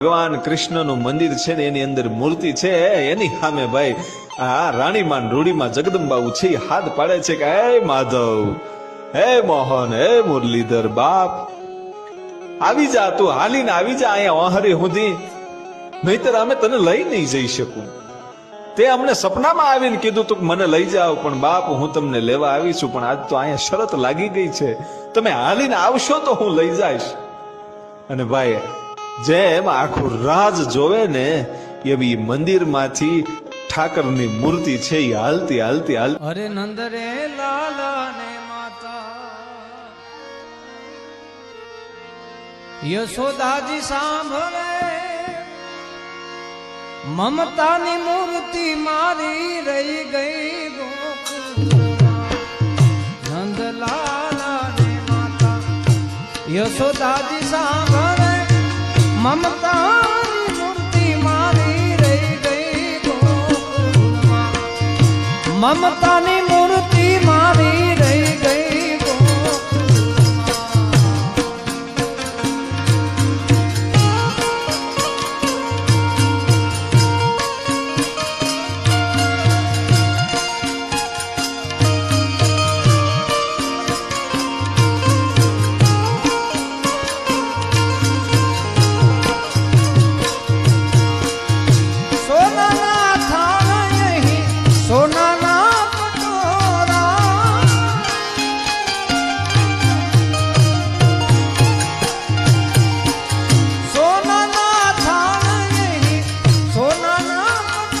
ભગવાન કૃષ્ણનું મંદિર છે ને એની અંદર મૂર્તિ છે, એની સામે ભાઈ આ રાણીમાન રૂડીમાં જગદંબાવું છે, હાથ પાડે છે કે હે માધવ, હે મોહન, હે મુરલીધર બાપ, આવી જા, તું હાલીને આવી જા અહીંયા ઓહરી સુધી, નહીતર અમે તને લઈ નહીં જઈ શકું. તે અમને સપનામાં આવીને કીધું તું મને લઈ જાઓ, પણ બાપ હું તમને લેવા આવી છું, પણ આજ તો અહીંયા શરત લાગી ગઈ છે, તમે હાલીને આવશો તો હું લઈ જઈશ. અને ભાઈ જેમ આખું રાજ જોવે ને એવી મંદિરમાંથી ઠાકરની મૂર્તિ છે એ હાલતી હાલતી હાલતી અરે નંદ રે લાલા ને માતા યશોદાજી સાંભળે, મમતાની મૂર્તિ મારી રહી ગઈ ગોકુળમાં. નંદ લાલા ને માતા યશોદાજી સાંભળે, મમતાની મૂર્તિ મારી રહી ગઈ ગોકુળમાં. મમતાની